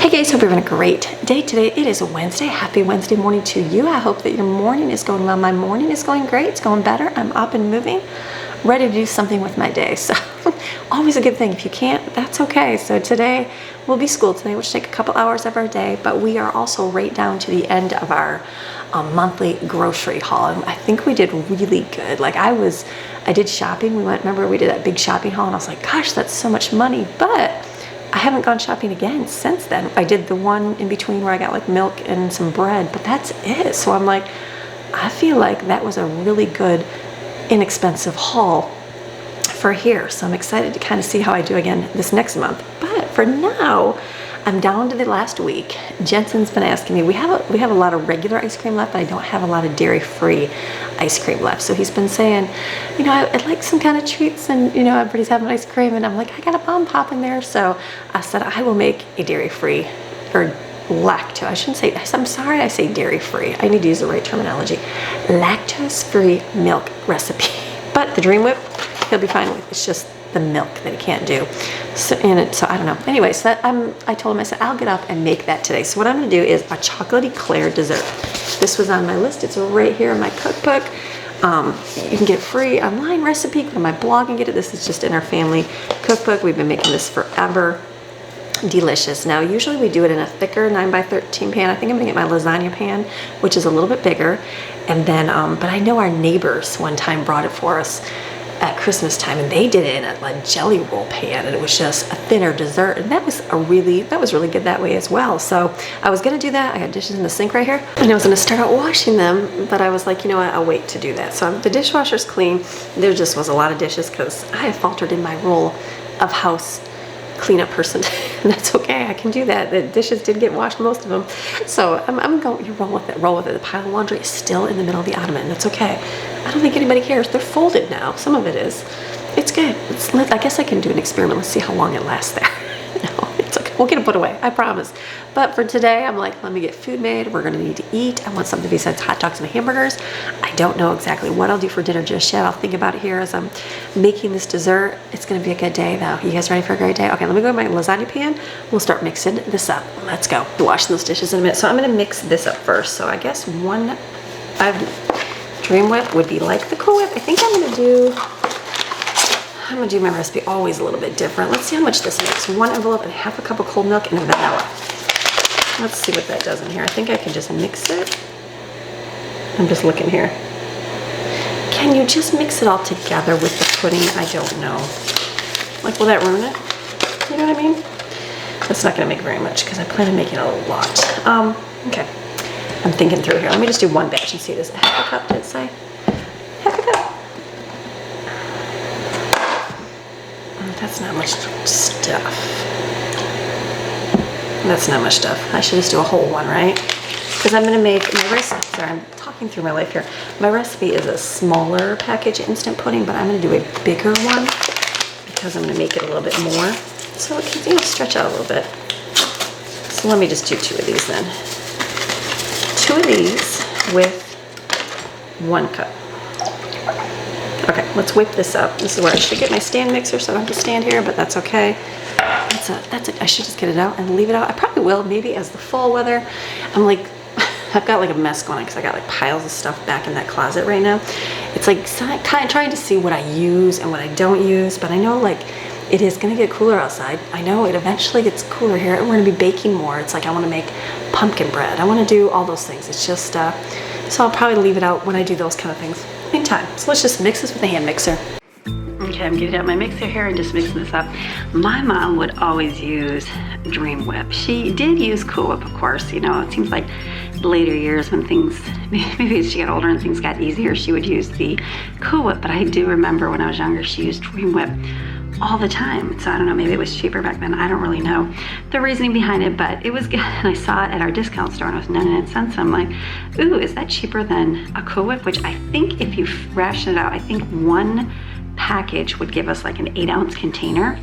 Hey guys, hope you're having a great day today. It is Wednesday. Happy Wednesday morning to you. I hope that your morning is going well. My morning is going great. It's going better. I'm up and moving, ready to do something with my day. So always a good thing. If you can't, that's okay. So today will be school today, which take a couple hours of our day, but we are also right down to the end of our monthly grocery haul. And I think we did really good. Like I did shopping. Remember we did that big shopping haul and I was like, gosh, that's so much money. But I haven't gone shopping again since then. I did the one in between where I got like milk and some bread, but that's it. So I'm like, I feel like that was a really good, inexpensive haul for here. So I'm excited to kind of see how I do again this next month. But for now, I'm down to the last week. Jensen's been asking me, we have a lot of regular ice cream left, but I don't have a lot of dairy-free ice cream left. So he's been saying, you know, I'd like some kind of treats, and you know, everybody's having ice cream, and I'm like, I got a bomb pop in there. So I said I will make a dairy-free or lactose. I shouldn't say. I'm sorry, I say dairy-free. I need to use the right terminology. Lactose-free milk recipe. But the Dream Whip, he'll be fine with. It's just the milk that he can't do. So I don't know. Anyway, so I told him, I said, I'll get up and make that today. So what I'm going to do is a chocolate eclair dessert. This was on my list. It's right here in my cookbook. You can get a free online recipe. Go to my blog and get it. This is just in our family cookbook. We've been making this forever. Delicious. Now, usually we do it in a thicker 9x13 pan. I think I'm going to get my lasagna pan, which is a little bit bigger. And then, but I know our neighbors one time brought it for us at Christmas time, and they did it in a jelly roll pan, and it was just a thinner dessert, and that was really good that way as well. So I was gonna do that. I got dishes in the sink right here, and I was gonna start out washing them, but I was like, you know what, I'll wait to do that. So the dishwasher's clean. There just was a lot of dishes because I have faltered in my role of house cleanup person. And that's okay, I can do that. The dishes did get washed, most of them. So I'm going, you roll with it. The pile of laundry is still in the middle of the ottoman. That's okay. I don't think anybody cares. They're folded now. Some of it is. It's good. I guess I can do an experiment. Let's see how long it lasts there. No, it's okay. We'll get it put away, I promise. But for today, I'm like, let me get food made. We're gonna need to eat. I want something besides hot dogs and hamburgers. I don't know exactly what I'll do for dinner just yet. I'll think about it here as I'm making this dessert. It's gonna be a good day though. You guys ready for a great day? Okay, let me go to my lasagna pan. We'll start mixing this up. Let's go. Wash those dishes in a minute. So I'm gonna mix this up first. So I guess Dream Whip would be like the Cool Whip. I think I'm gonna do my recipe always a little bit different. Let's see how much this makes. 1 envelope and half a cup of cold milk and vanilla. Let's see what that does in here. I think I can just mix it. I'm just looking here. Can you just mix it all together with the pudding? I don't know. Like, will that ruin it? You know what I mean? That's not gonna make very much because I plan on making a lot. Okay. I'm thinking through here. Let me just do one batch and see. Does half a cup, did it say? Half a cup. That's not much stuff. That's not much stuff. I should just do a whole one, right? Because I'm going to make my recipe. Sorry, I'm talking through my life here. My recipe is a smaller package instant pudding, but I'm going to do a bigger one because I'm going to make it a little bit more. So it can, you know, stretch out a little bit. So let me just do 2 of these then. 2 of these with 1 cup. Okay, let's whip this up. This is where I should get my stand mixer, so I don't have to stand here, but that's okay. That's it. I should just get it out and leave it out. I probably will, maybe as the fall weather. I'm like, I've got like a mess going on because I got like piles of stuff back in that closet right now. It's like kind of trying to see what I use and what I don't use, but I know like it is gonna get cooler outside. I know it eventually gets cooler here. We're gonna be baking more. It's like I wanna make pumpkin bread. I wanna do all those things. It's just, so I'll probably leave it out when I do those kind of things in time. So let's just mix this with a hand mixer. Okay, I'm getting out my mixer here and just mixing this up. My mom would always use Dream Whip. She did use Cool Whip, of course. You know, it seems like later years when things, maybe as she got older and things got easier, she would use the Cool Whip. But I do remember when I was younger, she used Dream Whip all the time. So I don't know, maybe it was cheaper back then. I don't really know the reasoning behind it, but it was good. And I saw it at our discount store and it was 99 cents. I'm like, ooh, is that cheaper than a Cool Whip? Which I think if you ration it out, I think 1 package would give us like an 8-ounce container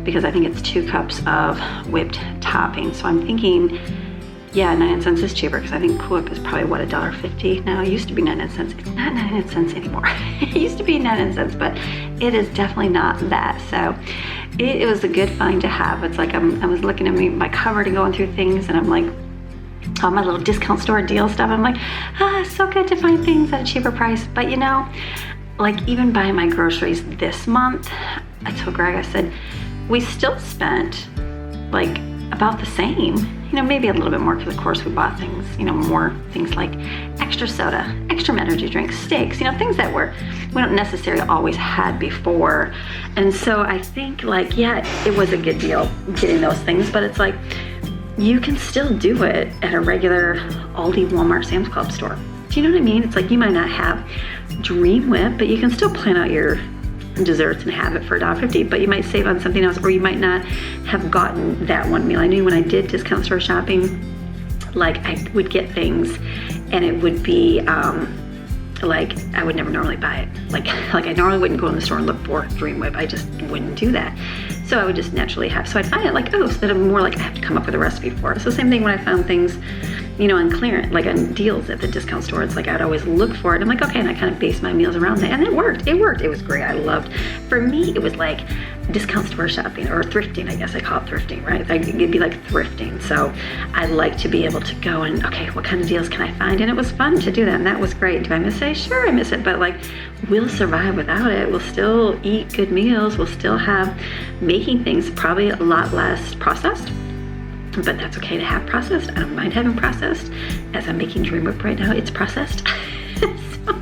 because I think it's 2 cups of whipped topping. So I'm thinking, yeah, 99 cents is cheaper because I think Cool Whip is probably what, $1.50 now. It used to be 99 cents. It's not 99 cents anymore. It used to be 99 cents, but it is definitely not that. So it was a good find to have. It's like I was looking at my cupboard and going through things, and I'm like, all my little discount store deal stuff, I'm like, it's so good to find things at a cheaper price. But you know, like even buying my groceries this month, I told Greg, I said, we still spent like about the same, you know, maybe a little bit more, because of course we bought things, you know, more things like extra soda, extra energy drinks, steaks, you know, things that we don't necessarily always had before. And so I think like, yeah, it was a good deal getting those things, but it's like, you can still do it at a regular Aldi, Walmart, Sam's Club store. Do you know what I mean? It's like you might not have Dream Whip, but you can still plan out your desserts and have it for $1.50, but you might save on something else, or you might not have gotten that one meal. I knew when I did discount store shopping, like I would get things and it would be like I would never normally buy it. Like I normally wouldn't go in the store and look for Dream Whip. I just wouldn't do that. So I would just naturally have. So I'd find it like, oh, instead of more like I have to come up with a recipe for it. So same thing when I found things, you know, on clearance, like on deals at the discount store. It's like I'd always look for it. I'm like, okay, and I kind of base my meals around that, and it worked. It worked. It was great. I loved. For me, it was like discount store shopping, or thrifting. I guess I call it thrifting, right? It'd be like thrifting. So I like to be able to go and, okay, what kind of deals can I find? And it was fun to do that, and that was great. Do I miss it? Sure, I miss it, but like we'll survive without it. We'll still eat good meals. We'll still have making things probably a lot less processed. But that's okay to have processed. I don't mind having processed. As I'm making Dream Whip right now, it's processed. So,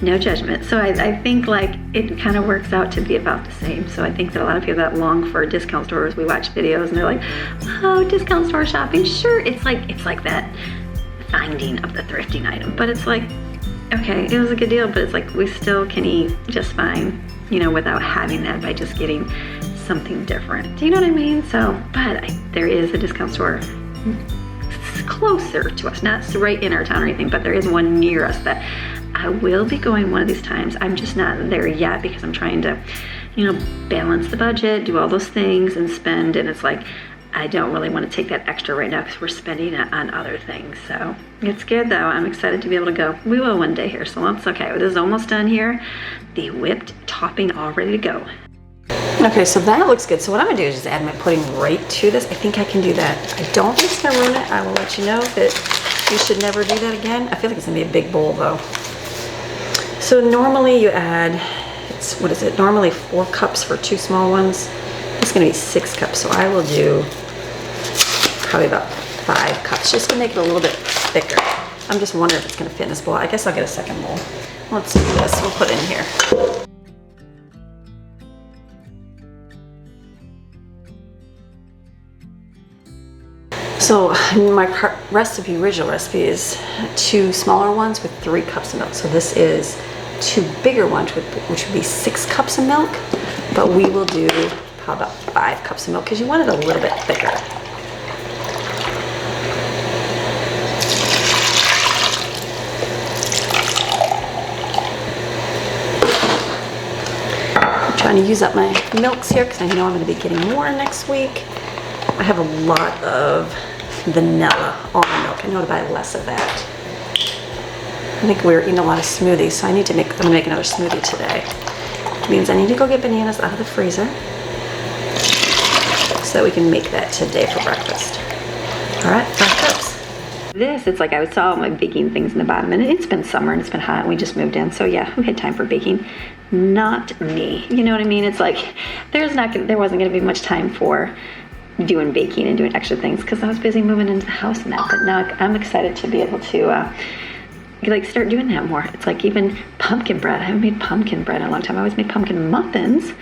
no judgment. So I think like it kind of works out to be about the same. So I think that a lot of people that long for discount stores, we watch videos and they're like, oh, discount store shopping. Sure, it's like that finding of the thrifting item. But it's like, okay, it was a good deal, but it's like we still can eat just fine, you know, without having that, by just getting something different. Do you know what I mean? So, but there is a discount store closer to us, not right in our town or anything, but there is one near us that I will be going one of these times. I'm just not there yet because I'm trying to, you know, balance the budget, do all those things and spend, and it's like, I don't really want to take that extra right now because we're spending it on other things. So it's good though. I'm excited to be able to go. We will one day here, so it's okay. It is almost done here. The whipped topping all ready to go. Okay, so that looks good. So what I'm gonna do is just add my pudding right to this. I think I can do that. I don't think it's gonna ruin it. I will let you know that you should never do that again. I feel like it's gonna be a big bowl though. So normally you add, what is it? Normally 4 cups for 2 small ones. It's gonna be 6 cups. So I will do probably about 5 cups just to make it a little bit thicker. I'm just wondering if it's gonna fit in this bowl. I guess I'll get a second bowl. Let's do this. We'll put it in here. So my original recipe is 2 smaller ones with 3 cups of milk. So this is 2 bigger ones, which would be 6 cups of milk. But we will do how about 5 cups of milk because you want it a little bit thicker. I'm trying to use up my milks here because I know I'm going to be getting more next week. I have a lot of vanilla almond milk. I know to buy less of that. I think we're eating a lot of smoothies, so I'm gonna make another smoothie today. It means I need to go get bananas out of the freezer so that we can make that today for breakfast. All right, 5 cups. It's like I saw all my baking things in the bottom, and it's been summer and it's been hot and we just moved in. So yeah, who had time for baking? Not me. You know what I mean? It's like there wasn't gonna be much time for doing baking and doing extra things because I was busy moving into the house and that. But now I'm excited to be able to like start doing that more. It's like even pumpkin bread. I haven't made pumpkin bread in a long time. I always made pumpkin muffins,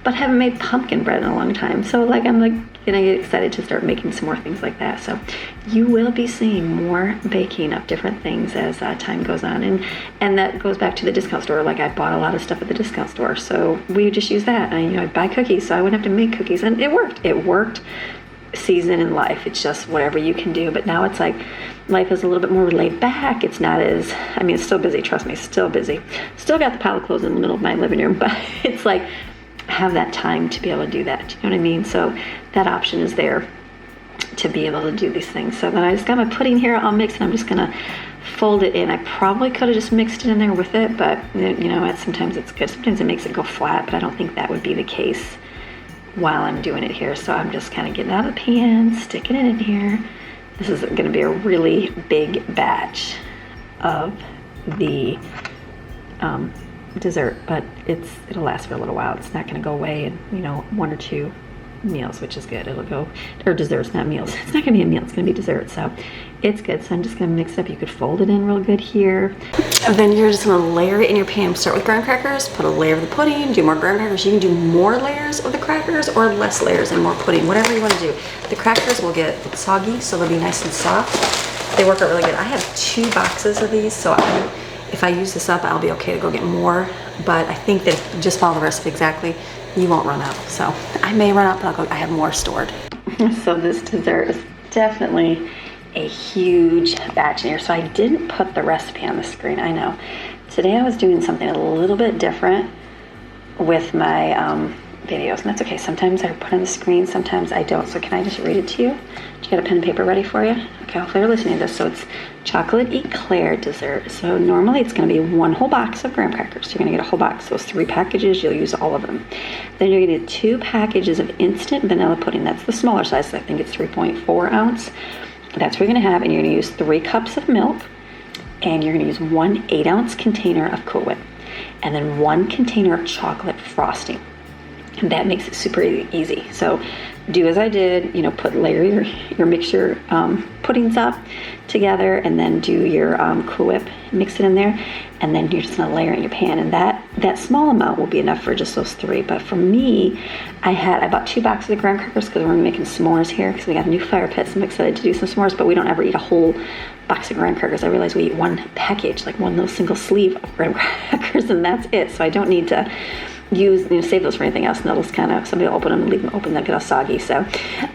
but haven't made pumpkin bread in a long time. So like I'm like gonna get excited to start making some more things like that. So you will be seeing more baking of different things as time goes on, and that goes back to the discount store. Like I bought a lot of stuff at the discount store, so we just use that. And I'd buy cookies, so I wouldn't have to make cookies, and it worked. It worked. Season in life, it's just whatever you can do. But now it's like life is a little bit more laid back. It's not as, I mean, it's still busy, trust me, still busy. Still got the pile of clothes in the middle of my living room, but it's like I have that time to be able to do that. You know what I mean? So that option is there to be able to do these things. So then I just got my pudding here all mixed, and I'm just gonna fold it in. I probably could have just mixed it in there with it, but you know, sometimes it's good. Sometimes it makes it go flat, but I don't think that would be the case while I'm doing it here. So I'm just kind of getting out of the pan, sticking it in here. This is going to be a really big batch of the dessert, but it'll last for a little while. It's not going to go away in, you know, 1 or 2 meals, which is good. It'll go, or desserts, not meals. It's not going to be a meal. It's going to be dessert. So it's good. So I'm just going to mix it up. You could fold it in real good here. And then you're just going to layer it in your pan. Start with graham crackers, put a layer of the pudding, do more graham crackers. You can do more layers of the crackers or less layers and more pudding, whatever you want to do. The crackers will get soggy, so they'll be nice and soft. They work out really good. I have 2 boxes of these, so if I use this up, I'll be okay to go get more. But I think that if you just follow the recipe exactly, you won't run out. So I may run out, but I have more stored. So this dessert is definitely a huge batch in here. So I didn't put the recipe on the screen, I know. Today I was doing something a little bit different with my videos, and that's okay. Sometimes I put on the screen, sometimes I don't. So can I just read it to you? Do you got a pen and paper ready for you? Okay, hopefully you're listening to this. So it's chocolate eclair dessert. So normally it's going to be 1 whole box of graham crackers. You're going to get a whole box. Those 3 packages, you'll use all of them. Then you're going to get 2 packages of instant vanilla pudding. That's the smaller size. I think it's 3.4 ounce. That's what you're going to have. And you're going to use 3 cups of milk. And you're going to use 1 8-ounce container of Cool Whip. And then 1 container of chocolate frosting. And that makes it super easy. So do as I did, you know, layer your mixture puddings up together, and then do your Cool Whip, mix it in there, and then you're just gonna layer it in your pan. And that small amount will be enough for just those 3. But for me, I bought 2 boxes of graham crackers because we're making s'mores here because we got a new fire pit. So I'm excited to do some s'mores, but we don't ever eat a whole box of graham crackers. I realize we eat 1 package, like one little single sleeve of graham crackers, and that's it. So I don't need to save those for anything else, and they'll just kind of, somebody will open them and leave them open, they'll get all soggy. So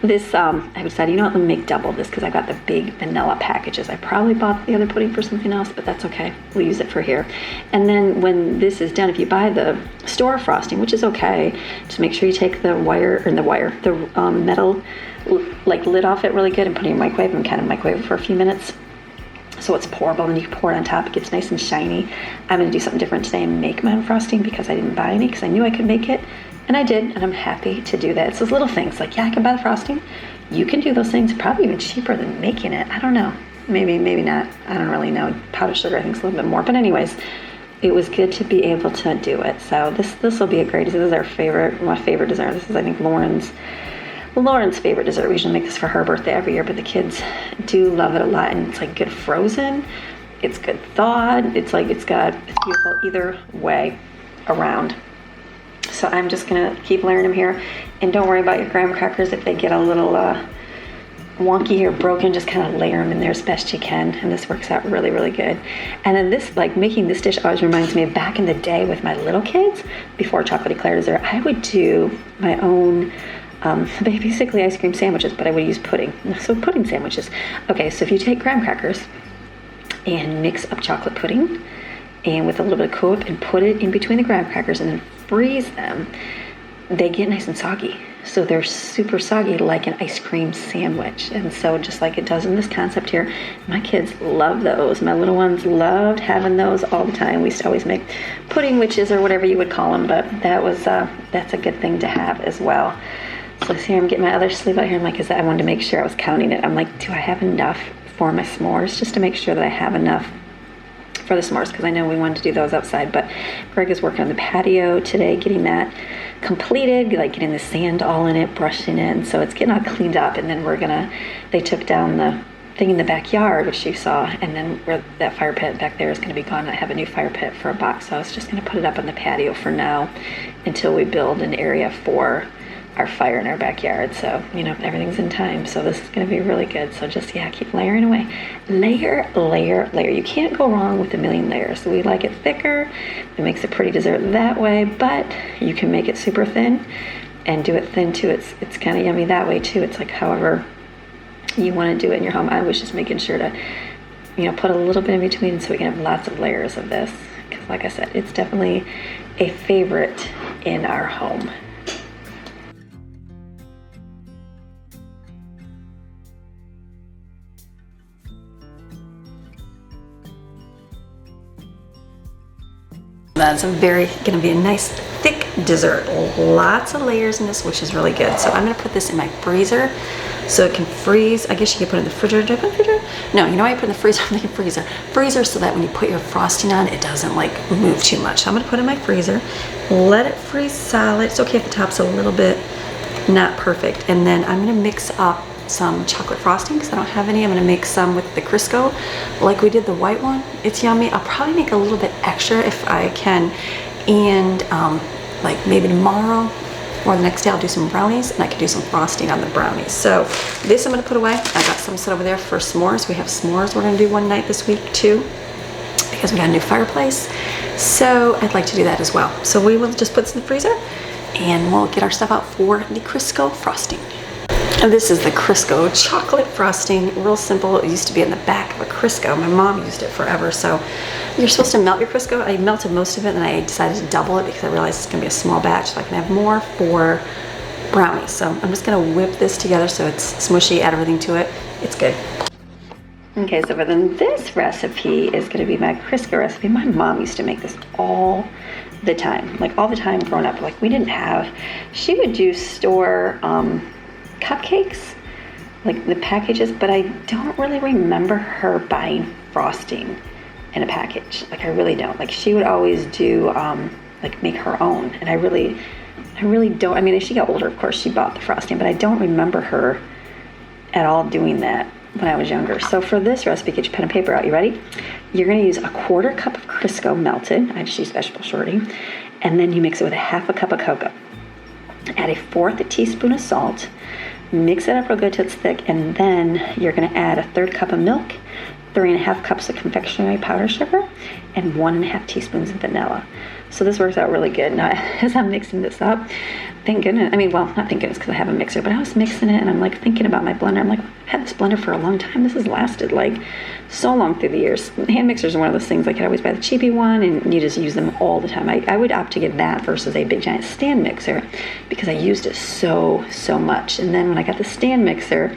this, I decided, you know what, let me make double this because I got the big vanilla packages. I probably bought the other pudding for something else, but that's okay. We'll use it for here. And then when this is done, if you buy the store frosting, which is okay, just make sure you take the metal like lid off it really good and put it in your microwave and kind of microwave it for a few minutes. So it's pourable, and you can pour it on top. It gets nice and shiny. I'm going to do something different today and make my own frosting because I didn't buy any because I knew I could make it, and I did, and I'm happy to do that. It's those little things like, yeah, I can buy the frosting. You can do those things probably even cheaper than making it. I don't know. Maybe not. I don't really know. Powdered sugar I think is a little bit more. But anyways, it was good to be able to do it. So this will be a great, this is my favorite dessert. This is, I think, Lauren's favorite dessert. We usually make this for her birthday every year, but the kids do love it a lot, and it's like good frozen, it's good thawed, it's beautiful either way around. So I'm just gonna keep layering them here, and don't worry about your graham crackers if they get a little wonky or broken. Just kind of layer them in there as best you can, and this works out really, really good. And then this, like making this dish always reminds me of back in the day with my little kids before chocolate eclair dessert. I would do my own basically ice cream sandwiches, but I would use pudding. So pudding sandwiches. Okay, so if you take graham crackers and mix up chocolate pudding and with a little bit of Cool Whip and put it in between the graham crackers and then freeze them, they get nice and soggy. So they're super soggy like an ice cream sandwich. And so just like it does in this concept here, my kids love those. My little ones loved having those all the time. We used to always make pudding witches or whatever you would call them, but that's a good thing to have as well. So here I'm getting my other sleeve out here. I'm like, I wanted to make sure I was counting it. I'm like, do I have enough for my s'mores? Just to make sure that I have enough for the s'mores, because I know we wanted to do those outside. But Greg is working on the patio today, getting that completed, like getting the sand all in it, brushing it. And so it's getting all cleaned up. And then they took down the thing in the backyard, which you saw, and then where that fire pit back there is going to be gone. I have a new fire pit for a box, so I was just going to put it up on the patio for now until we build an area for our fire in our backyard. So, everything's in time. So this is going to be really good. So just, keep layering away. Layer, layer, layer. You can't go wrong with a million layers. So we like it thicker. It makes a pretty dessert that way, but you can make it super thin and do it thin too. It's kind of yummy that way too. It's like however you want to do it in your home. I was just making sure to, put a little bit in between so we can have lots of layers of this. Because like I said, it's definitely a favorite in our home. That's gonna be a nice thick dessert. Lots of layers in this, which is really good. So I'm gonna put this in my freezer so it can freeze. I guess you could put it in the refrigerator. Did I put it in the refrigerator? No, you know why I put it in the freezer? I'm thinking freezer. Freezer so that when you put your frosting on, it doesn't like move too much. So I'm gonna put it in my freezer, let it freeze solid. It's okay if the top's a little bit not perfect. And then I'm gonna mix up some chocolate frosting because I don't have any. I'm gonna make some with the Crisco like we did the white one. It's yummy. I'll probably make a little bit extra if I can, and like maybe tomorrow or the next day I'll do some brownies and I can do some frosting on the brownies. So this I'm gonna put away. I got some set over there for s'mores. We have s'mores we're gonna do one night this week too because we got a new fireplace. So I'd like to do that as well. So we will just put this in the freezer and we'll get our stuff out for the Crisco frosting. And this is the Crisco chocolate frosting, real simple. It used to be in the back of a Crisco. My mom used it forever. So you're supposed to melt your Crisco. I melted most of it and I decided to double it because I realized it's gonna be a small batch so I can have more for brownies. So I'm just gonna whip this together so it's smushy, add everything to it. It's good. Okay, so then this recipe is gonna be my Crisco recipe. My mom used to make this all the time, like all the time growing up. Like we didn't have, she would do store, cupcakes, like the packages, but I don't really remember her buying frosting in a package. Like I really don't. Like she would always do like make her own, and I really don't. I mean, as she got older, of course, she bought the frosting, but I don't remember her at all doing that when I was younger. So for this recipe, get your pen and paper out. You ready? You're going to use a 1/4 cup of Crisco melted. I just use vegetable shortening, and then you mix it with a 1/2 cup of cocoa. Add a 1/4 teaspoon of salt. Mix it up real good till it's thick, and then you're going to add a 1/3 cup of milk, 3.5 cups of confectionery powder sugar, and 1.5 teaspoons of vanilla. So this works out really good. Now, as I'm mixing this up, thank goodness, I mean, well, not thank goodness because I have a mixer, but I was mixing it and I'm like thinking about my blender. I'm like, I've had this blender for a long time. This has lasted like so long through the years. Hand mixers are one of those things, like I could always buy the cheapy one and you just use them all the time. I would opt to get that versus a big giant stand mixer because I used it so much. And then when I got the stand mixer,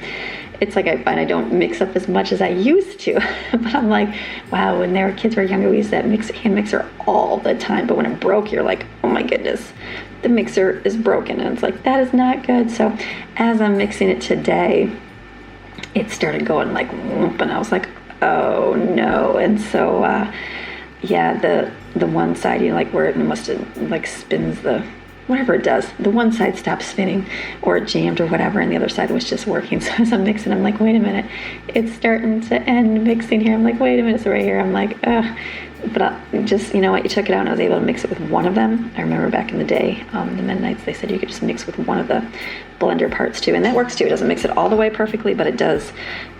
it's like I find I don't mix up as much as I used to. But I'm like, wow, when their kids were younger, we used that hand mixer all the time. But when it broke, you're like, oh my goodness, the mixer is broken. And it's like, that is not good. So as I'm mixing it today, it started going like whoop, and I was like, oh no. And so, yeah, the one side, you know, like where it must have like spins the, whatever it does, the one side stopped spinning or it jammed or whatever, and the other side was just working. So as I'm mixing, I'm like, wait a minute, it's starting to end mixing here. I'm like, wait a minute, so right here, I'm like, ugh. But I just, you know what, you took it out and I was able to mix it with one of them. I remember back in the day, the Mennonites, they said you could just mix with one of the blender parts too, and that works too. It doesn't mix it all the way perfectly, but it does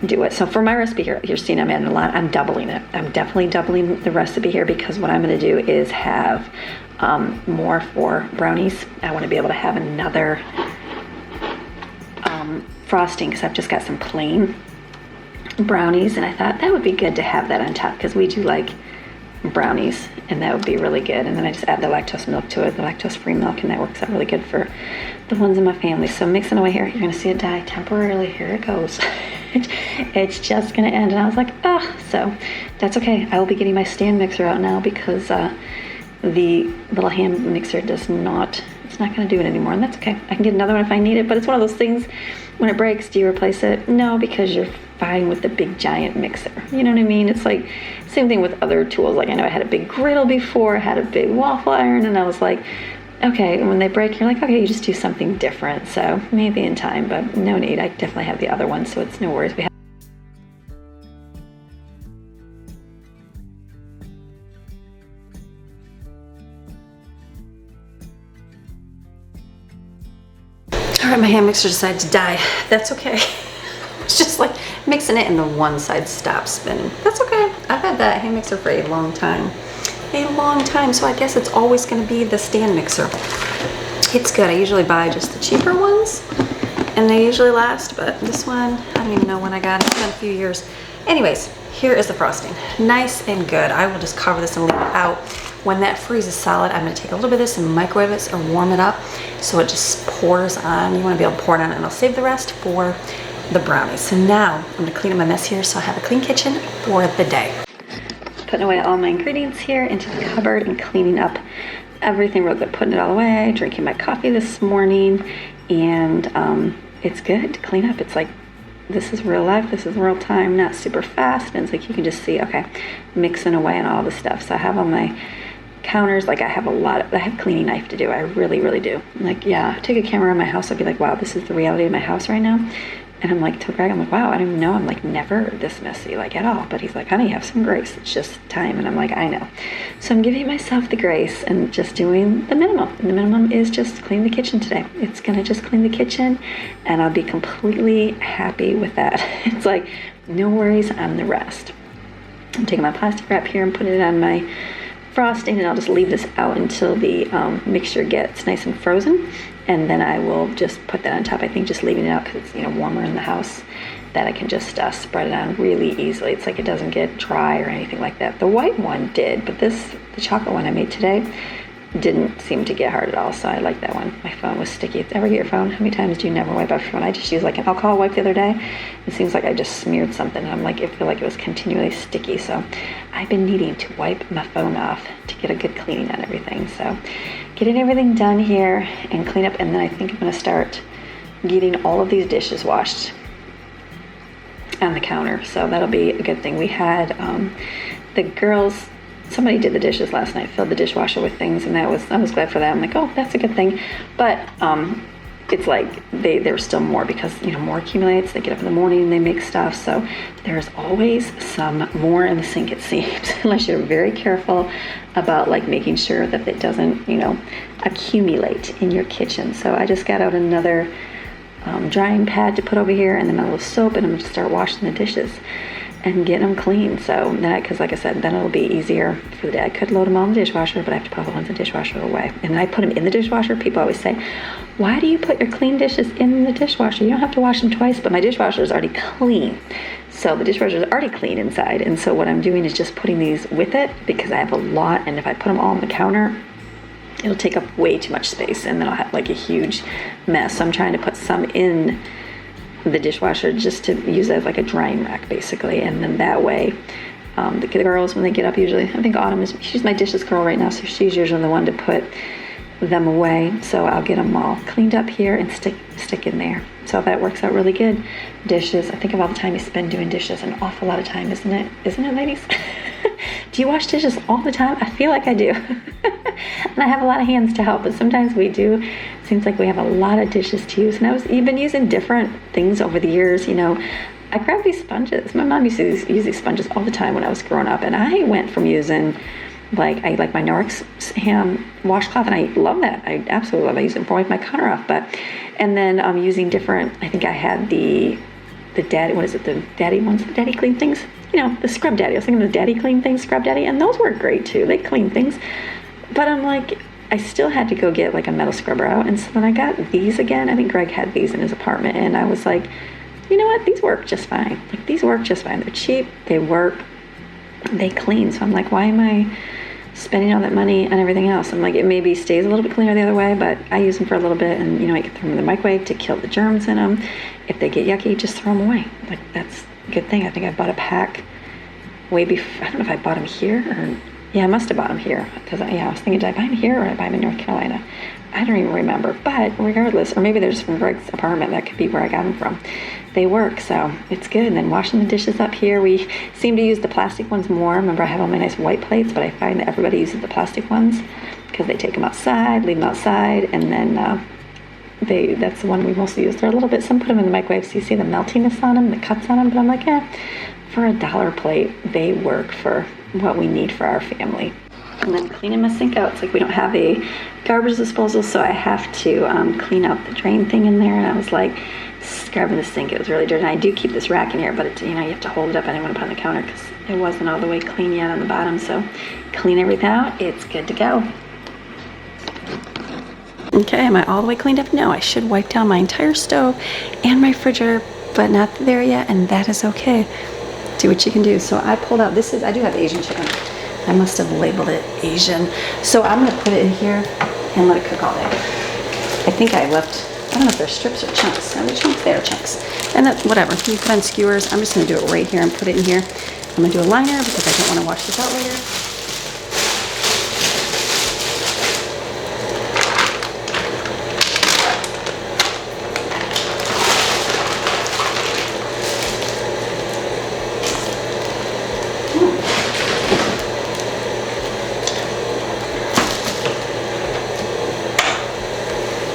do it. So for my recipe here, you're seeing I'm adding a lot. I'm doubling it. I'm definitely doubling the recipe here because what I'm going to do is have more for brownies. I want to be able to have another frosting because I've just got some plain brownies, and I thought that would be good to have that on top because we do like brownies, and that would be really good. And then I just add the lactose milk to it, the lactose-free milk, and that works out really good for the ones in my family. So mixing away here, you're going to see it die temporarily. Here it goes. It's just going to end. And I was like, oh, so that's okay. I will be getting my stand mixer out now because the little hand mixer does not, it's not going to do it anymore, and that's okay. I can get another one if I need it, but it's one of those things, when it breaks, do you replace it? No, because you're fine with the big giant mixer. You know what I mean? It's like same thing with other tools. Like I know I had a big griddle before, I had a big waffle iron, and I was like, okay, and when they break, you're like, okay, you just do something different. So maybe in time, but no need. I definitely have the other one, so it's no worries. All right, my hand mixer decided to die. That's okay. It's just like mixing it and the one side stops spinning. That's okay. I've had that hand mixer for a long time. So I guess it's always going to be the stand mixer. It's good. I usually buy just the cheaper ones and they usually last, but this one, I don't even know when I got it. It's been a few years. Anyways, here is the frosting. Nice and good. I will just cover this and leave it out. When that freezes solid, I'm going to take a little bit of this and microwave it or warm it up so it just pours on. You want to be able to pour it on, and I'll save the rest for the brownies. So now I'm going to clean up my mess here so I have a clean kitchen for the day. putting away all my ingredients here into the cupboard and cleaning up everything real good, putting it all away, drinking my coffee this morning, and it's good to clean up. It's like, this is real life, this is real time, not super fast, and it's like you can just see, okay, mixing away and all the stuff. So I have on my counters, like I have cleaning knife to do. I really, really do. Like, yeah, take a camera in my house, I'd be like, wow, this is the reality of my house right now. And I'm like, to Greg, I'm like, wow, I don't even know I'm like never this messy, like at all. But he's like, honey, have some grace. It's just time. And I'm like, I know. So I'm giving myself the grace and just doing the minimum. And the minimum is just clean the kitchen today. It's going to just clean the kitchen and I'll be completely happy with that. It's like, no worries on the rest. I'm taking my plastic wrap here and putting it on my frosting, and I'll just leave this out until the mixture gets nice and frozen, and then I will just put that on top. I think just leaving it out because it's, you know, warmer in the house, that I can just spread it on really easily. It's like it doesn't get dry or anything like that. The white one did, but the chocolate one I made today didn't seem to get hard at all, so I like that one. My phone was sticky. Ever get your phone? How many times do you never wipe off your phone? I just used like an alcohol wipe the other day. It seems like I just smeared something, and I'm like, I feel like it was continually sticky. So I've been needing to wipe my phone off to get a good cleaning on everything. So getting everything done here and clean up, and then I think I'm going to start getting all of these dishes washed on the counter. So that'll be a good thing. We had the girls, somebody did the dishes last night, filled the dishwasher with things, and I was glad for that. I'm like, oh, that's a good thing. But it's like there's still more, because, you know, more accumulates. They get up in the morning and they make stuff, so there's always some more in the sink, it seems, unless you're very careful about like making sure that it doesn't, you know, accumulate in your kitchen. So I just got out another drying pad to put over here, and then a little soap, and I'm going to start washing the dishes and get them clean. So that, because like I said, then it'll be easier for the day. I could load them all in the dishwasher, but I have to put all the ones in the dishwasher away. And I put them in the dishwasher. People always say, why do you put your clean dishes in the dishwasher? You don't have to wash them twice. But my dishwasher is already clean. So the dishwasher is already clean inside. And so what I'm doing is just putting these with it, because I have a lot. And if I put them all on the counter, it'll take up way too much space, and then I'll have like a huge mess. So I'm trying to put some in the dishwasher just to use it as like a drying rack, basically. And then that way, the girls, when they get up, usually, I think Autumn she's my dishes girl right now, so she's usually the one to put them away. So I'll get them all cleaned up here and stick in there. So that works out really good. Dishes, I think of all the time you spend doing dishes, an awful lot of time, isn't it, ladies? Do you wash dishes all the time? I feel like I do. And I have a lot of hands to help, but sometimes we do. It seems like we have a lot of dishes to use. And you've been using different things over the years, you know. I grabbed these sponges. My mom used to use these sponges all the time when I was growing up, and I went from using I like my Norix hand washcloth, and I love that. I absolutely love it. I use it for my counter off, and then I'm using different. I think I had the daddy. What is it? The daddy ones, the daddy clean things. You know, the scrub daddy. I was thinking the daddy clean things, scrub daddy, and those work great too. They clean things, but I'm like, I still had to go get like a metal scrubber out, and so when I got these again, I think Greg had these in his apartment, and I was like, you know what? These work just fine. Like, these work just fine. They're cheap. They work. They clean. So I'm like, why am I spending all that money on everything else? I'm like, it maybe stays a little bit cleaner the other way, but I use them for a little bit, and, you know, I can throw them in the microwave to kill the germs in them. If they get yucky, just throw them away. Like, that's a good thing. I think I bought a pack way before. I don't know if I bought them here or, yeah, I must have bought them here, because I was thinking, did I buy them here or did I buy them in North Carolina? I don't even remember, but regardless, or maybe they're just from Greg's apartment. That could be where I got them from. They work, so it's good. And then washing the dishes up here, we seem to use the plastic ones more. Remember, I have all my nice white plates, but I find that everybody uses the plastic ones because they take them outside, leave them outside, and then that's the one we mostly use. They're a little bit, some put them in the microwave, so you see the meltiness on them, the cuts on them, but I'm like, for $1 plate, they work for what we need for our family. And then cleaning my sink out, it's like we don't have a garbage disposal, so I have to clean out the drain thing in there. And I was like, scrubbing the sink, it was really dirty. And I do keep this rack in here, but it, you know, you have to hold it up. I didn't want to put it on the counter because it wasn't all the way clean yet on the bottom. So clean everything out, it's good to go. Okay, am I all the way cleaned up? No, I should wipe down my entire stove and my refrigerator, but not there yet, and that is okay. Do what you can do. So I pulled out, I do have Asian chicken. I must have labeled it Asian. So I'm gonna put it in here and let it cook all day. I think I left, I don't know if they're strips or chunks. Are they chunks? They are chunks. And that, whatever, you put on skewers. I'm just gonna do it right here and put it in here. I'm gonna do a liner because I don't want to wash this out later.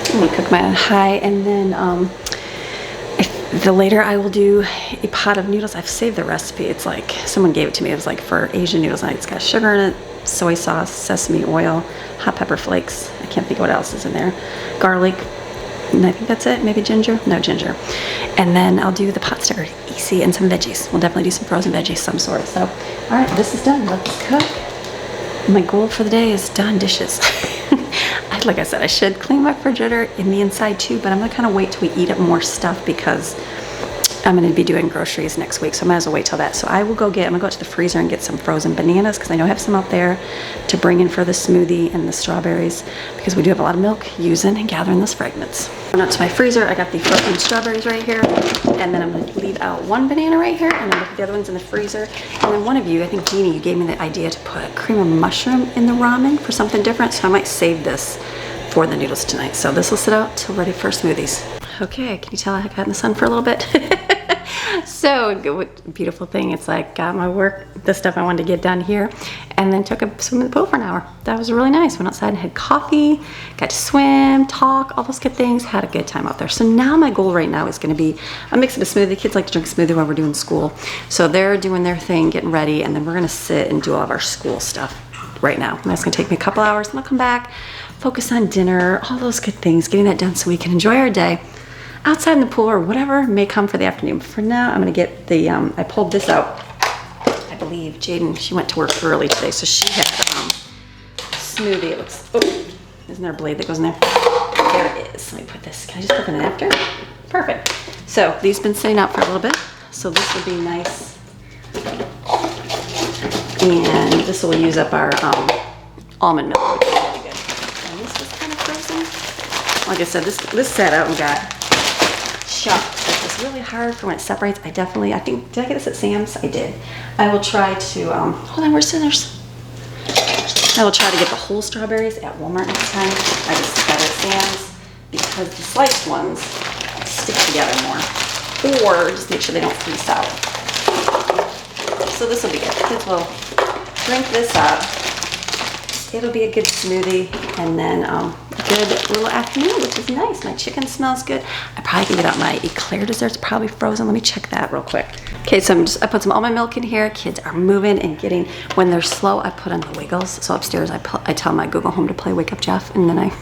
I'm gonna cook mine on high, and then the later I will do a pot of noodles. I've saved the recipe. It's like someone gave it to me. It was like for Asian noodles, and it's got sugar in it, soy sauce, sesame oil, hot pepper flakes. I can't think of what else is in there. Garlic, and I think that's it. Maybe ginger. No ginger. And then I'll do the pot sticker, easy, and some veggies. We'll definitely do some frozen veggies, some sort. So, all right, this is done. Let's cook. My goal for the day is done dishes. Like I said, I should clean my refrigerator in the inside too, but I'm gonna kind of wait till we eat up more stuff because I'm gonna be doing groceries next week, so I might as well wait till that. So I'm gonna go to the freezer and get some frozen bananas because I know I have some out there to bring in for the smoothie, and the strawberries because we do have a lot of milk using and gathering those fragments. Going out to my freezer, I got the frozen strawberries right here, and then I'm gonna leave out one banana right here, and then look at the other ones in the freezer. And then one of you, I think Jeannie, you gave me the idea to put cream of mushroom in the ramen for something different, so I might save this for the noodles tonight. So this will sit out till ready for smoothies. Okay, can you tell I got in the sun for a little bit? So beautiful thing. It's like got my work, the stuff I wanted to get done here, and then took a swim in the pool for an hour. That was really nice. Went outside and had coffee, got to swim, talk, all those good things. Had a good time out there. So now my goal right now is going to be a mix of a smoothie. The kids like to drink smoothie while we're doing school, so they're doing their thing, getting ready, and then we're going to sit and do all of our school stuff right now. And that's going to take me a couple hours, and I'll come back, focus on dinner, all those good things, getting that done so we can enjoy our day outside in the pool or whatever may come for the afternoon. But for now, I'm gonna get the, I pulled this out. I believe Jaden, she went to work early today, so she had smoothie. It looks, oh, isn't there a blade that goes in there? There it is. Let me put this, can I just put it in after? Perfect. So these have been sitting out for a little bit, so this will be nice. And this will use up our almond milk, which is really good. And this was kind of frozen. Like I said, this sat out and got chopped. It's really hard for when it separates. I think, did I get this at Sam's? I did. I will try to, hold on, where's Sinners? I will try to get the whole strawberries at Walmart next time. I just got it at Sam's because the sliced ones stick together more. Or just make sure they don't freeze out. So this will be good. Kids will drink this up. It'll be a good smoothie, and then a good little afternoon, which is nice. My chicken smells good. I probably can get out my Éclair desserts, probably frozen. Let me check that real quick. Okay, so I put some almond milk in here. Kids are moving and getting, when they're slow, I put on the Wiggles. So upstairs, I tell my Google Home to play Wake Up Jeff, and then I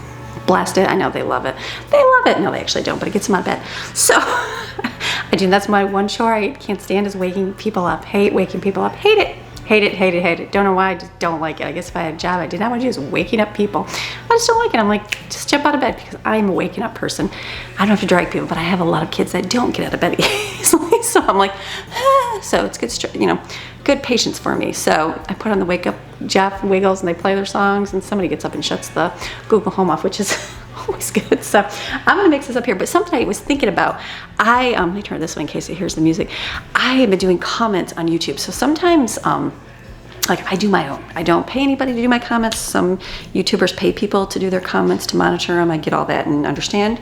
blast it. I know they love it. They love it. No, they actually don't, but it gets them out of bed. So I do. That's my one chore I can't stand is waking people up. Hate waking people up. Hate it. Hate it, hate it, hate it. Don't know why, I just don't like it. I guess if I had a job I did not want to do is waking up people. I just don't like it. I'm like, just jump out of bed because I'm a waking up person. I don't have to drag people, but I have a lot of kids that don't get out of bed easily. So I'm like, ah. So it's good, good patience for me. So I put on the Wake Up Jeff Wiggles and they play their songs, and somebody gets up and shuts the Google Home off, which is always good. So I'm gonna mix this up here, but something I was thinking about, let me turn this way in case it hears the music. I have been doing comments on YouTube. So sometimes, like I do my own. I don't pay anybody to do my comments. Some YouTubers pay people to do their comments, to monitor them. I get all that and understand.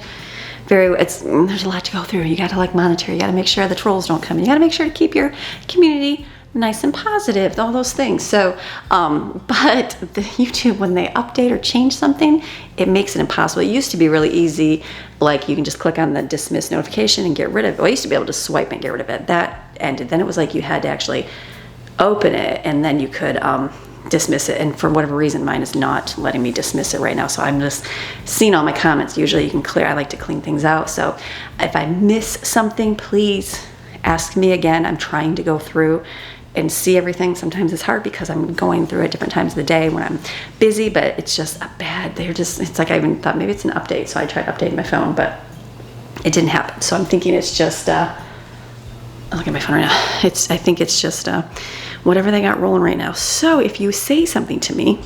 There's a lot to go through. You gotta monitor. You gotta make sure the trolls don't come in. You gotta make sure to keep your community nice and positive, all those things. So, but the YouTube, when they update or change something, it makes it impossible. It used to be really easy. Like you can just click on the dismiss notification and get rid of it. Well, I used to be able to swipe and get rid of it. That ended. Then it was like you had to actually open it and then you could dismiss it. And for whatever reason, mine is not letting me dismiss it right now. So I'm just seeing all my comments. Usually you can clear. I like to clean things out. So if I miss something, please ask me again. I'm trying to go through and see everything. Sometimes it's hard because I'm going through at different times of the day when I'm busy, but it's just it's like I even thought maybe it's an update. So I tried updating my phone, but it didn't happen. So I'm thinking it's just, I'll look at my phone right now. I think it's just whatever they got rolling right now. So if you say something to me,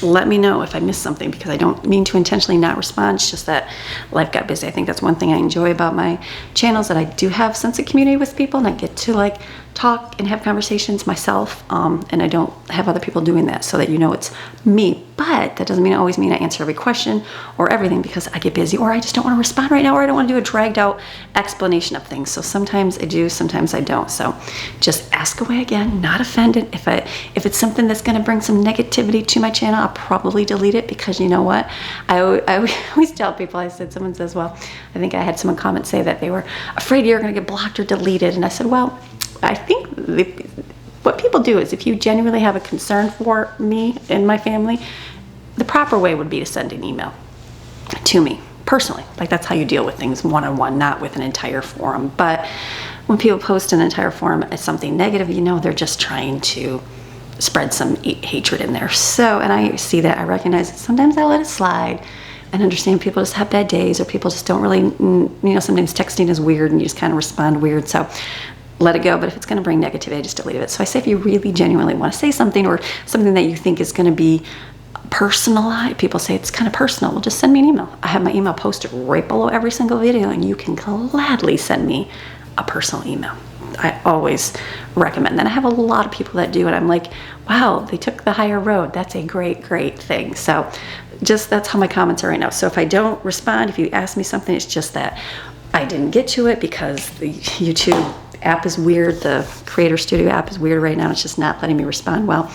let me know if I missed something, because I don't mean to intentionally not respond. It's just that life got busy. I think that's one thing I enjoy about my channels, that I do have a sense of community with people, and I get to like talk and have conversations myself, and I don't have other people doing that, so that you know it's me. But that doesn't always mean I answer every question or everything, because I get busy, or I just don't want to respond right now, or I don't want to do a dragged out explanation of things. So sometimes I do, sometimes I don't. So just ask away again, not offended. If it's something that's going to bring some negativity to my channel, I'll probably delete it, because you know what? I always tell people, someone says, well, I think I had someone comment say that they were afraid you're going to get blocked or deleted. And I said, well, I think what people do is, if you genuinely have a concern for me and my family, the proper way would be to send an email to me personally. Like, that's how you deal with things one-on-one, not with an entire forum. But when people post an entire forum as something negative, you know they're just trying to spread some hatred in there. So, and I see that, I recognize it. Sometimes I let it slide and understand people just have bad days, or people just don't really, sometimes texting is weird and you just kind of respond weird. So let it go. But if it's going to bring negativity, I just delete it. So I say, if you really genuinely want to say something, or something that you think is going to be personal, people say it's kind of personal, well, just send me an email. I have my email posted right below every single video, and you can gladly send me a personal email. I always recommend that. I have a lot of people that do it. I'm like, wow, they took the higher road. That's a great thing. So just, that's how my comments are right now. So if I don't respond, if you ask me something, it's just that I didn't get to it because the YouTube app is weird. The Creator Studio app is weird right now. It's just not letting me respond well.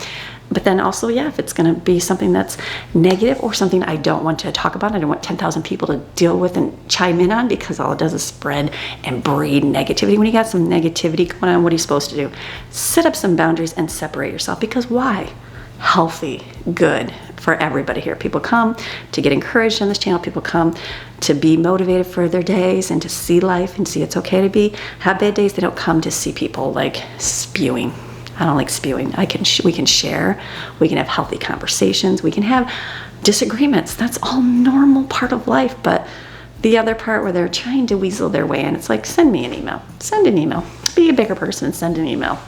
But then also, yeah, if it's going to be something that's negative, or something I don't want to talk about, I don't want 10,000 people to deal with and chime in on, because all it does is spread and breed negativity. When you got some negativity going on, what are you supposed to do? Set up some boundaries and separate yourself. Because why? Healthy, good for everybody here. People come to get encouraged on this channel. People come to be motivated for their days and to see life and see it's okay to have bad days. They don't come to see people like spewing. I don't like spewing. We can share. We can have healthy conversations. We can have disagreements. That's all normal part of life. But the other part where they're trying to weasel their way in, it's like, send me an email. Send an email. Be a bigger person and send an email.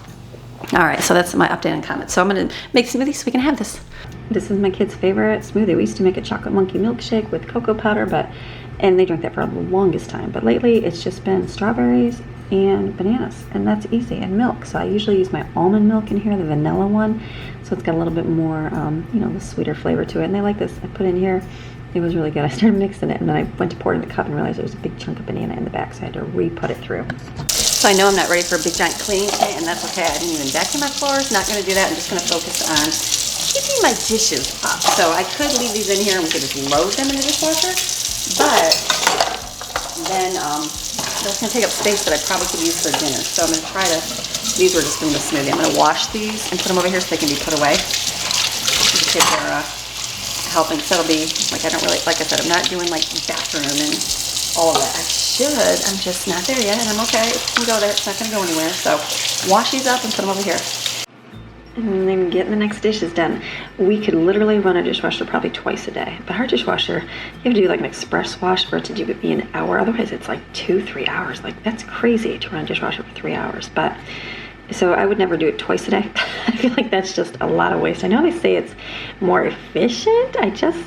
All right, so that's my update and comment. So I'm going to make smoothies so we can have this. This is my kids' favorite smoothie. We used to make a chocolate monkey milkshake with cocoa powder, and they drank that for the longest time. But lately, it's just been strawberries and bananas, and that's easy, and milk. So I usually use my almond milk in here, the vanilla one, so it's got a little bit more, the sweeter flavor to it. And they like this. I put in here. It was really good. I started mixing it, and then I went to pour it in the cup and realized there was a big chunk of banana in the back, so I had to re-put it through. So I know I'm not ready for a big giant cleaning today, and that's okay. I didn't even vacuum my floors. Not going to do that. I'm just going to focus on keeping my dishes up. So I could leave these in here and we could just load them in the dishwasher, but then that's going to take up space that I probably could use for dinner. So I'm going to try to, these were just from the smoothie. I'm going to wash these and put them over here so they can be put away. The kids are helping, so it'll be, like, I don't really, like I said, I'm not doing like bathroom and all of that. I should, I'm just not there yet, and I'm okay. It can go there, it's not going to go anywhere. So wash these up and put them over here. And then getting the next dishes done. We could literally run a dishwasher probably twice a day. But our dishwasher, you have to do like an express wash for it to be an hour. Otherwise, it's like 2-3 hours. Like, that's crazy to run a dishwasher for 3 hours. But so I would never do it twice a day. I feel like that's just a lot of waste. I know they say it's more efficient. I just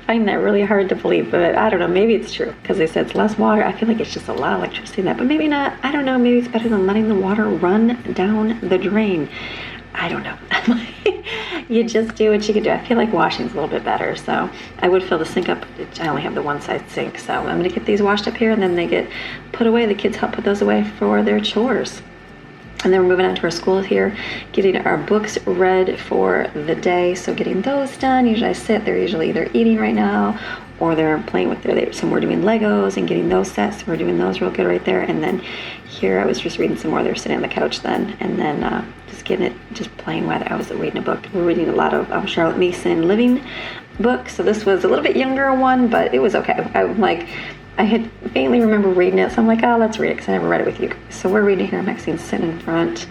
find that really hard to believe. But I don't know. Maybe it's true because they said it's less water. I feel like it's just a lot of electricity in that. But maybe not. I don't know. Maybe it's better than letting the water run down the drain. I don't know. You just do what you can do. I feel like washing's a little bit better. So I would fill the sink up. I only have the one side sink. So I'm going to get these washed up here, and then they get put away. The kids help put those away for their chores. And then we're moving on to our school here, getting our books read for the day. So getting those done. Usually I sit. They're usually either eating right now or they're playing with some we're doing Legos and getting those set. So we're doing those real good right there. And then here I was just reading some more. They were sitting on the couch then. And then just playing while I was reading a book. We're reading a lot of Charlotte Mason living books. So this was a little bit younger one, but it was okay. I had faintly remember reading it. So I'm like, oh, let's read it because I never read it with you guys. So we're reading here. Maxine's sitting in front,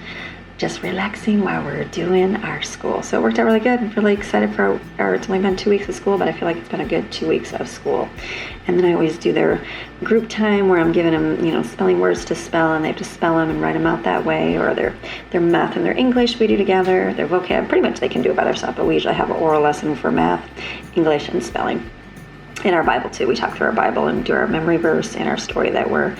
just relaxing while we're doing our school. So it worked out really good. I'm really excited for it's only been 2 weeks of school, but I feel like it's been a good 2 weeks of school. And then I always do their group time where I'm giving them, you know, spelling words to spell, and they have to spell them and write them out that way, or their math and their English we do together, their vocab, pretty much they can do it by themselves, but we usually have an oral lesson for math, English, and spelling. In our Bible too, we talk through our Bible and do our memory verse and our story that we're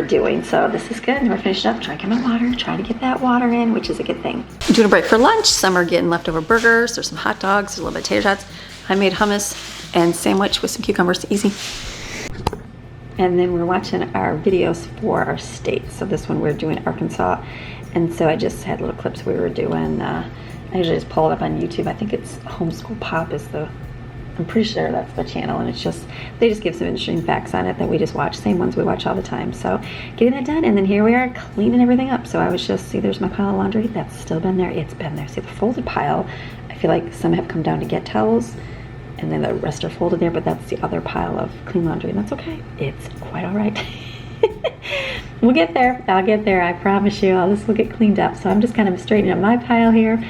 doing. So this is good. And we're finishing up, drinking my water, trying to get that water in, which is a good thing. I'm doing a break for lunch. Some are getting leftover burgers. There's some hot dogs. There's a little bit of tater tots. I made hummus and sandwich with some cucumbers, easy. And then we're watching our videos for our states. So this one we're doing Arkansas. And so I just had little clips we were doing. I usually just pull it up on YouTube. I think it's Homeschool Pop is I'm pretty sure that's the channel, and it's just, they just give some interesting facts on it that we just watch, same ones we watch all the time. So getting that done, and then here we are cleaning everything up. So I was just, see, there's my pile of laundry, that's still been there, it's been there. See the folded pile, I feel like some have come down to get towels, and then the rest are folded there, but that's the other pile of clean laundry, and that's okay, it's quite all right. We'll get there, I'll get there, I promise you, all this will get cleaned up. So I'm just kind of straightening up my pile here,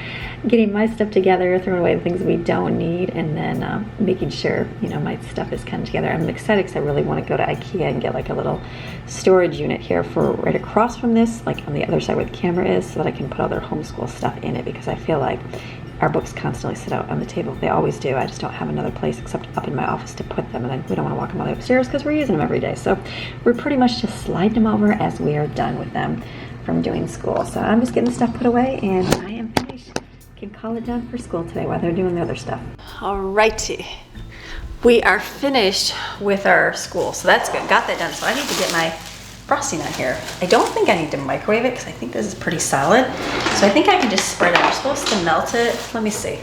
getting my stuff together, throwing away the things we don't need, and then making sure, you know, my stuff is kind of together. I'm excited because I really want to go to IKEA and get like a little storage unit here for right across from this, like on the other side where the camera is, so that I can put other homeschool stuff in it, because I feel like our books constantly sit out on the table. They always do. I just don't have another place except up in my office to put them, and we don't want to walk them all the way upstairs because we're using them every day. So we're pretty much just sliding them over as we are done with them from doing school. So I'm just getting the stuff put away, and I am finished. Can call it done for school today while they're doing the other stuff. Alrighty, we are finished with our school, so that's good. Got that done. So I need to get my frosting on here. I don't think I need to microwave it because I think this is pretty solid. So I think I can just spread it. I'm supposed to melt it. Let me see.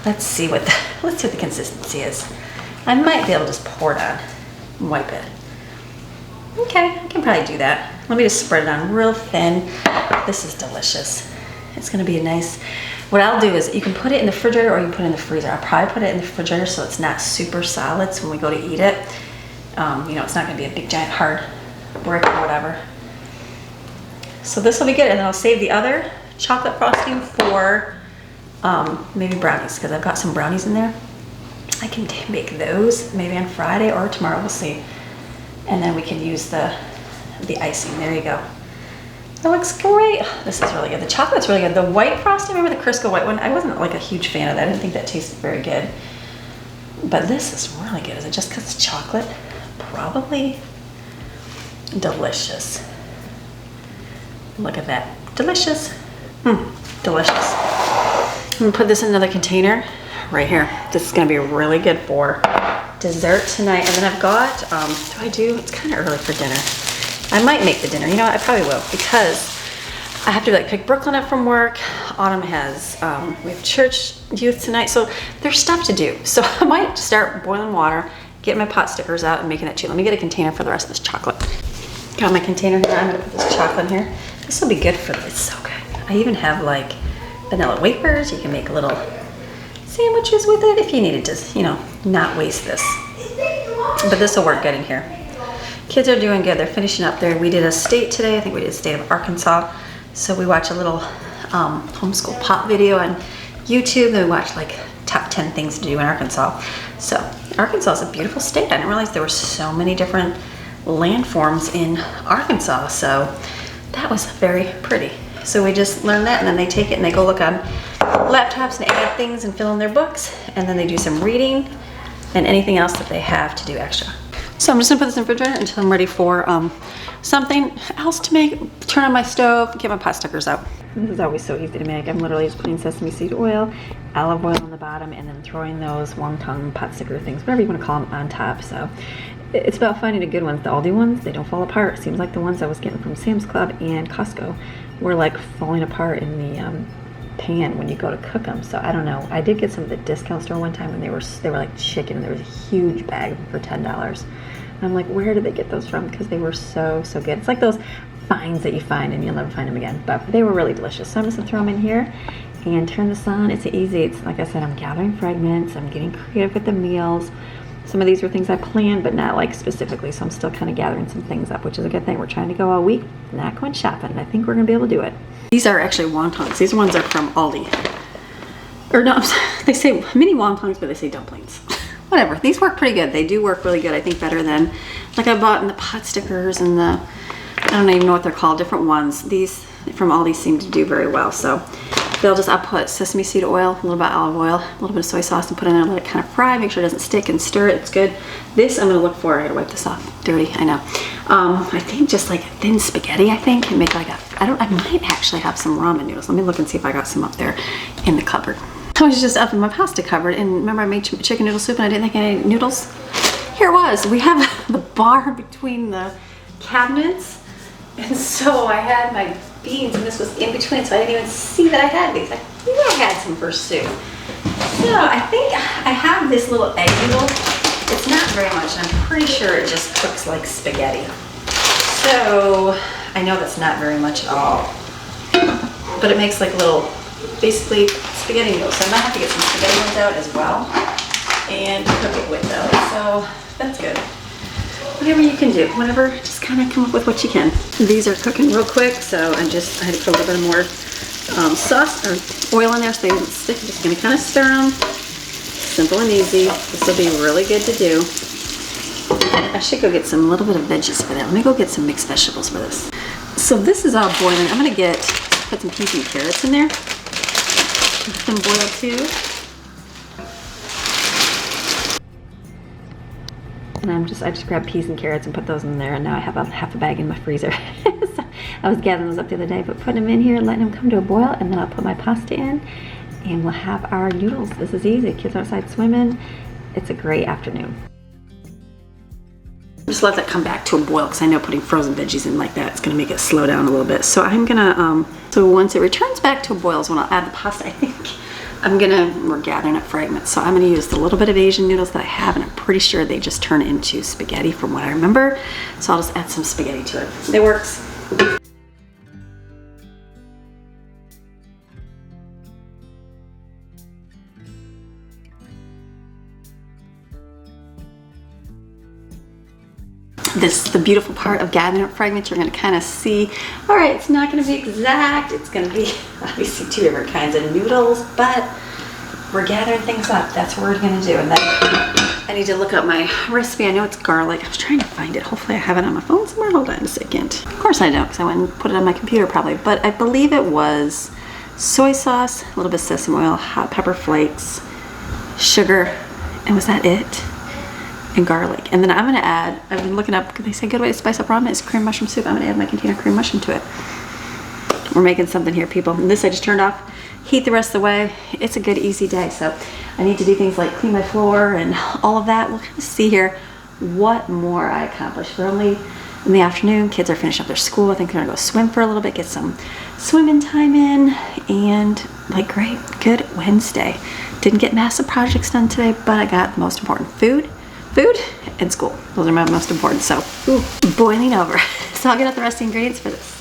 Let's see what the consistency is. I might be able to just pour it on and wipe it. Okay, I can probably do that. Let me just spread it on real thin. This is delicious. It's gonna be a nice, what I'll do is you can put it in the refrigerator or you can put it in the freezer. I'll probably put it in the refrigerator so it's not super solid, so when we go to eat it, you know, it's not gonna be a big giant hard brick or whatever. So this will be good, and then I'll save the other chocolate frosting for maybe brownies, because I've got some brownies in there. I can make those maybe on Friday or tomorrow, we'll see. And then we can use the icing. There you go. That looks great. This is really good. The chocolate's really good. The white frosting, remember the Crisco white one? I wasn't like a huge fan of that. I didn't think that tasted very good. But this is really good. Is it just because it's chocolate? Probably. Delicious. Look at that. Delicious. Delicious. I'm gonna put this in another container right here. This is gonna be really good for dessert tonight. And then I've got, it's kind of early for dinner. I might make the dinner. You know what? I probably will, because I have to like pick Brooklyn up from work. Autumn has, we have church youth tonight. So there's stuff to do. So I might start boiling water, get my pot stickers out and making that too. Let me get a container for the rest of this chocolate. Got my container here. I'm gonna put this chocolate in here. This will be good for, it's so good. I even have like vanilla wafers. You can make little sandwiches with it if you needed to, you know, not waste this. But this will work good in here. Kids are doing good. They're finishing up there. We did a state today. I think we did a state of Arkansas. So we watched a little homeschool pop video on YouTube. Then we watched like top 10 things to do in Arkansas. So Arkansas is a beautiful state. I didn't realize there were so many different landforms in Arkansas. So that was very pretty. So we just learned that, and then they take it and they go look on laptops and add things and fill in their books, and then they do some reading and anything else that they have to do extra. So I'm just gonna put this in the refrigerator until I'm ready for something else to make. Turn on my stove, get my pot stickers out. This is always so easy to make. I'm literally just putting sesame seed oil, olive oil on the bottom, and then throwing those wonton pot sticker things, whatever you want to call them, on top. So it's about finding the good ones. The Aldi ones, they don't fall apart. It seems like the ones I was getting from Sam's Club and Costco were like falling apart in the pan when you go to cook them. So I don't know. I did get some at the discount store one time, and they were like chicken, and there was a huge bag for $10. And I'm like, where did they get those from? Because they were so good. It's like those finds that you find and you'll never find them again. But they were really delicious. So I'm just gonna throw them in here and turn this on. It's easy. It's like I said, I'm gathering fragments. I'm getting creative with the meals. Some of these are things I planned, but not like specifically, so I'm still kind of gathering some things up, which is a good thing. We're trying to go all week, not going shopping. I think we're gonna be able to do it. These are actually wontons. These ones are from Aldi. Or no, they say mini wontons, but they say dumplings. Whatever, these work pretty good. They do work really good, I think better than, like I bought in the pot stickers and the, I don't even know what they're called, different ones. These from Aldi seem to do very well. So I'll put sesame seed oil, a little bit of olive oil, a little bit of soy sauce, and put it in there, let it kind of fry, make sure it doesn't stick, and stir it. It's good. This I'm gonna look for. I gotta wipe this off. Dirty, I know. I think just like thin spaghetti, I think, and make like a, I might actually have some ramen noodles. Let me look and see if I got some up there in the cupboard. I was just up in my pasta cupboard, and remember I made chicken noodle soup and I didn't think I had any noodles? Here it was. We have the bar between the cabinets, and so I had my beans, and this was in between, so I didn't even see that I had these. I knew I had some for soup. So I think I have this little egg noodle. It's not very much. I'm pretty sure it just cooks like spaghetti. So I know that's not very much at all, but it makes like little, basically spaghetti noodles. So I might have to get some spaghetti ones out as well and cook it with those. So that's good. Whatever you can do, whatever, just kind of come up with what you can. These are cooking real quick, so I had to put a little bit more sauce or oil in there so they didn't stick. I'm just gonna kind of stir them. Simple and easy. This will be really good to do. I should go get some little bit of veggies for that. Let me go get some mixed vegetables for this. So this is all boiling. I'm gonna put some peas and carrots in there. Let them boil too. And I just grabbed peas and carrots and put those in there, and now I have half a bag in my freezer. So I was gathering those up the other day, but putting them in here and letting them come to a boil, and then I'll put my pasta in, and we'll have our noodles. This is easy. Kids are outside swimming. It's a great afternoon. Just let that come back to a boil, because I know putting frozen veggies in like that is going to make it slow down a little bit. So I'm gonna, so once it returns back to a boil is when I'll add the pasta. I think we're gathering up fragments, so I'm gonna use the little bit of Asian noodles that I have, and I'm pretty sure they just turn into spaghetti from what I remember. So I'll just add some spaghetti to it. It works. This is the beautiful part of gathering up fragments. You're going to kind of see, all right, it's not going to be exact. It's going to be obviously two different kinds of noodles, but we're gathering things up. That's what we're going to do. And then I need to look up my recipe. I know it's garlic. I was trying to find it. Hopefully I have it on my phone somewhere. Hold on a second. Of course I don't, because I went and put it on my computer probably, but I believe it was soy sauce, a little bit of sesame oil, hot pepper flakes, sugar, and was that it? And garlic. And then I'm gonna add, I've been looking up, they say a good way to spice up ramen is cream mushroom soup. I'm gonna add my container cream mushroom to it. We're making something here, people. And this I just turned off. Heat the rest of the way. It's a good, easy day. So I need to do things like clean my floor and all of that. We'll kind of see here what more I accomplished. We're only in the afternoon. Kids are finishing up their school. I think they're gonna go swim for a little bit, get some swimming time in, and like great, good Wednesday. Didn't get massive projects done today, but I got the most important food and school. Those are my most important. So, boiling over. So I'll get out the rest of the ingredients for this.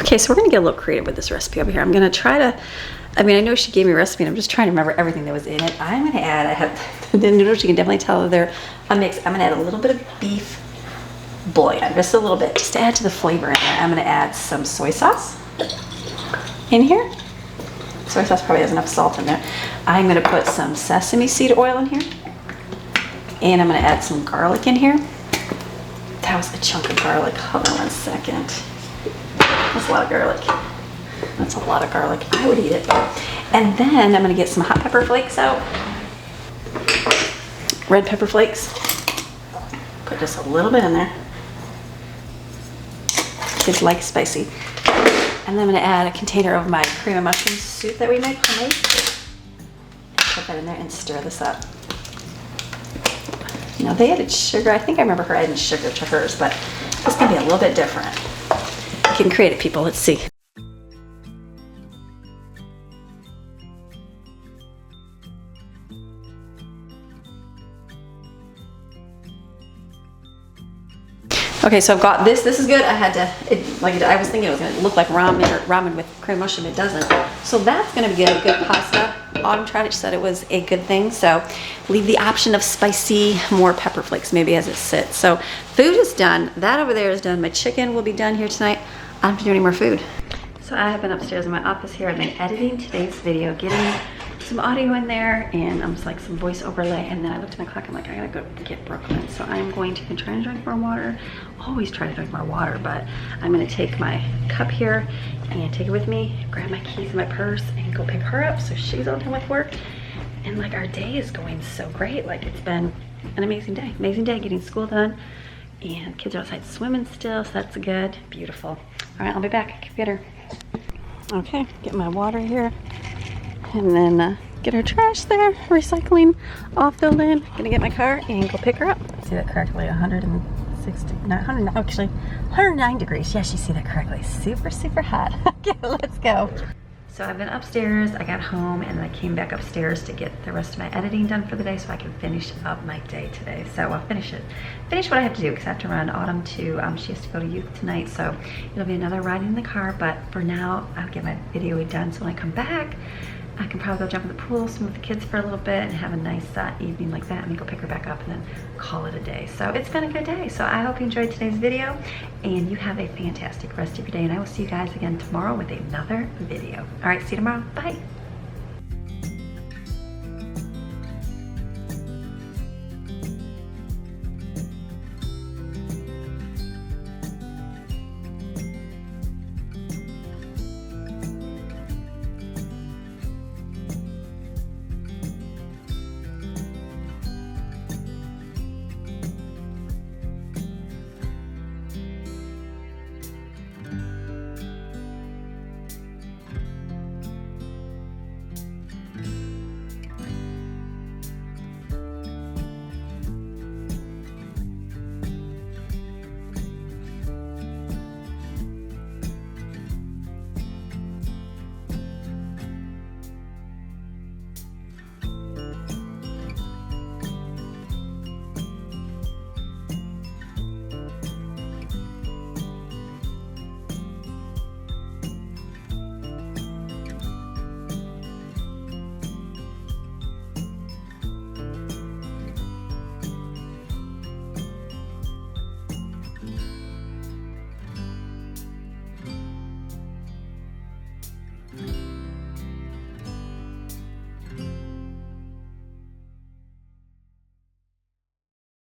Okay, so we're gonna get a little creative with this recipe over here. I'm gonna try to, I know she gave me a recipe and I'm just trying to remember everything that was in it. I'm gonna add, I have the noodles, you can definitely tell they're a mix. I'm gonna add a little bit of beef bouillon, just a little bit, just to add to the flavor in there. I'm gonna add some soy sauce in here. Soy sauce probably has enough salt in there. I'm gonna put some sesame seed oil in here. And I'm gonna add some garlic in here. That was a chunk of garlic. Hold on one second. That's a lot of garlic. That's a lot of garlic. I would eat it. And then I'm gonna get some hot pepper flakes out. Red pepper flakes. Put just a little bit in there. Kids like spicy. And then I'm gonna add a container of my cream and mushroom soup that we make homemade. Put that in there and stir this up. Now they added sugar. I think I remember her adding sugar to hers, but it's gonna be a little bit different. You can create it, people. Let's see. Okay, so I've got this. This is good. I had to, like I was thinking it was gonna look like ramen with cream mushroom. It doesn't. So that's gonna be good. Good pasta. Autumn tried it. She said it was a good thing. So leave the option of spicy, more pepper flakes maybe as it sits. So food is done. That over there is done. My chicken will be done here tonight. I don't have to do any more food. So I have been upstairs in my office here. I've been editing today's video, getting some audio in there, and I'm just like some voice overlay. And then I looked at my clock. I'm like, I gotta go get Brooklyn. So I'm going to try and drink more water. Always try to drink more water, but I'm gonna take my cup here and take it with me, grab my keys in my purse, and go pick her up so she's on time with work. And like our day is going so great. Like it's been an amazing day. Amazing day getting school done. And kids are outside swimming still, so that's good. Beautiful. All right, I'll be back. Get her. Okay, get my water here. And then get her trash there. Recycling all filled in. Gonna get my car and go pick her up. See that correctly? 109 degrees. Yes, you see that correctly. Super, super hot. Okay, let's go. So I've been upstairs, I got home, and I came back upstairs to get the rest of my editing done for the day so I can finish up my day today. So I'll finish what I have to do, because I have to run Autumn to, she has to go to youth tonight, so it'll be another ride in the car, but for now, I'll get my video done, so when I come back, I can probably go jump in the pool, swim with the kids for a little bit, and have a nice evening like that, and then go pick her back up and then call it a day. So it's been a good day. So I hope you enjoyed today's video, and you have a fantastic rest of your day, and I will see you guys again tomorrow with another video. All right, see you tomorrow. Bye.